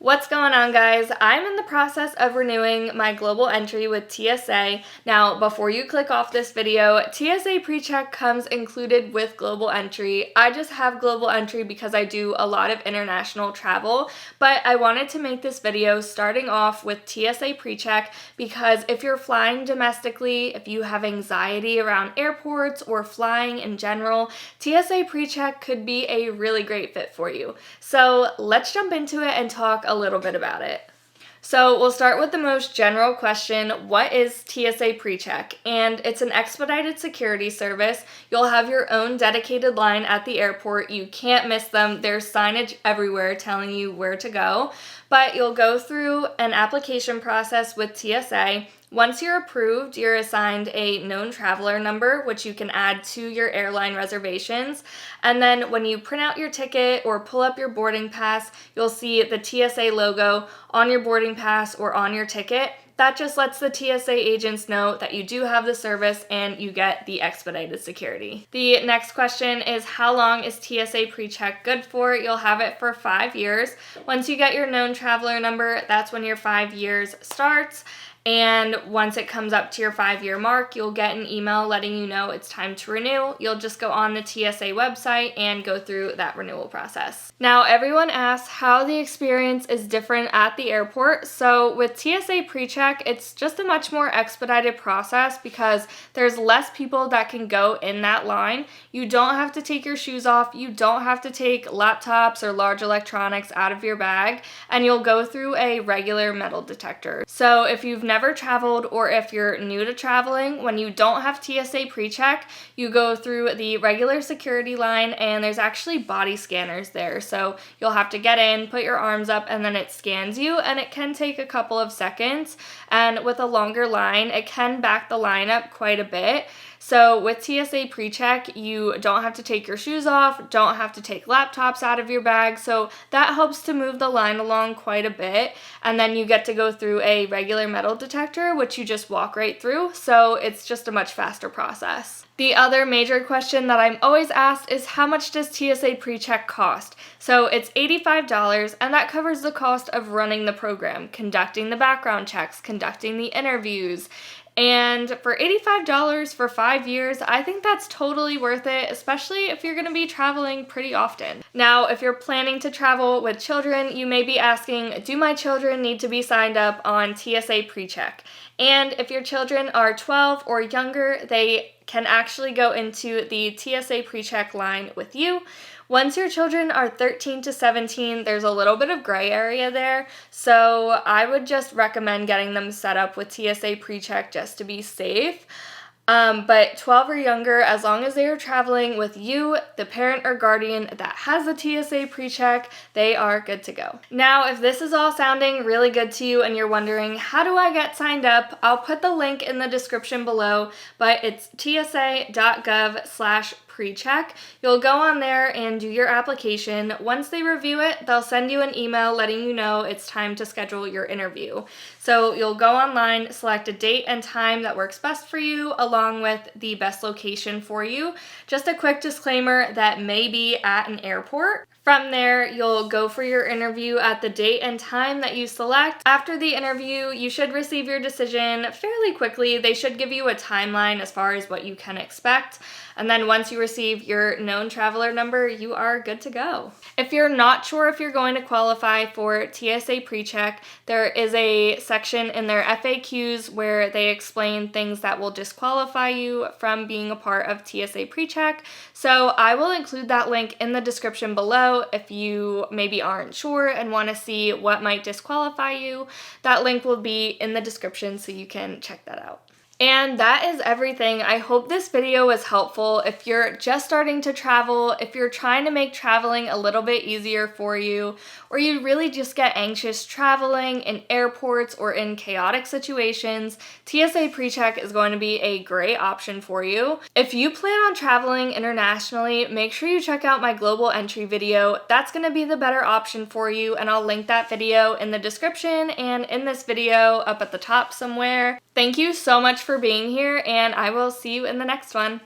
What's going on, guys? I'm in the process of renewing my global entry with TSA. Now, before you click off this video, TSA PreCheck comes included with global entry. I just have global entry because I do a lot of international travel, but I wanted to make this video starting off with TSA PreCheck because if you're flying domestically, if you have anxiety around airports or flying in general, TSA PreCheck could be a really great fit for you. So let's jump into it and talk a little bit about it. So we'll start with the most general question, what is TSA PreCheck? And it's an expedited security service. You'll have your own dedicated line at the airport. You can't miss them. There's signage everywhere telling you where to go. But you'll go through an application process with TSA. Once you're approved, you're assigned a known traveler number, which you can add to your airline reservations. And then when you print out your ticket or pull up your boarding pass, you'll see the TSA logo on your boarding pass or on your ticket. That just lets the TSA agents know that you do have the service and you get the expedited security. The next question is, how long is TSA PreCheck good for? You'll have it for 5 years. Once you get your known traveler number, that's when your 5 years starts. And once it comes up to your 5-year mark, you'll get an email letting you know it's time to renew. You'll just go on the TSA website and go through that renewal process. Now, everyone asks how the experience is different at the airport. So with TSA PreCheck, it's just a much more expedited process because there's less people that can go in that line. You don't have to take your shoes off. You don't have to take laptops or large electronics out of your bag, and you'll go through a regular metal detector. So if you've never traveled or if you're new to traveling, when you don't have TSA PreCheck, you go through the regular security line and there's actually body scanners there. So you'll have to get in, put your arms up, and then it scans you, and it can take a couple of seconds. And with a longer line, it can back the line up quite a bit. So with TSA PreCheck, you don't have to take your shoes off, don't have to take laptops out of your bag, so that helps to move the line along quite a bit. And then you get to go through a regular metal detector, which you just walk right through, so it's just a much faster process. The other major question that I'm always asked is, how much does TSA PreCheck cost? So it's $85, and that covers the cost of running the program, conducting the background checks, conducting the interviews. And for $85 for 5 years, I think that's totally worth it, especially if you're going to be traveling pretty often. Now, if you're planning to travel with children, you may be asking, do my children need to be signed up on TSA PreCheck? And if your children are 12 or younger, they can actually go into the TSA PreCheck line with you. Once your children are 13 to 17, there's a little bit of gray area there, so I would just recommend getting them set up with TSA PreCheck just to be safe. But 12 or younger, as long as they are traveling with you, the parent or guardian that has a TSA PreCheck, they are good to go. Now, if this is all sounding really good to you and you're wondering, how do I get signed up? I'll put the link in the description below, but it's tsa.gov/PreCheck. You'll go on there and do your application. Once they review it, they'll send you an email letting you know it's time to schedule your interview. So you'll go online, select a date and time that works best for you, along with the best location for you. Just a quick disclaimer, that may be at an airport. From there, you'll go for your interview at the date and time that you select. After the interview, you should receive your decision fairly quickly. They should give you a timeline as far as what you can expect. And then once you receive your known traveler number, you are good to go. If you're not sure if you're going to qualify for TSA PreCheck, there is a section in their FAQs where they explain things that will disqualify you from being a part of TSA PreCheck. So I will include that link in the description below if you maybe aren't sure and want to see what might disqualify you. That link will be in the description so you can check that out. And that is everything. I hope this video was helpful. If you're just starting to travel, if you're trying to make traveling a little bit easier for you, or you really just get anxious traveling in airports or in chaotic situations, TSA PreCheck is going to be a great option for you. If you plan on traveling internationally, make sure you check out my global entry video. That's going to be the better option for you, and I'll link that video in the description and in this video up at the top somewhere. Thank you so much for being here, and I will see you in the next one.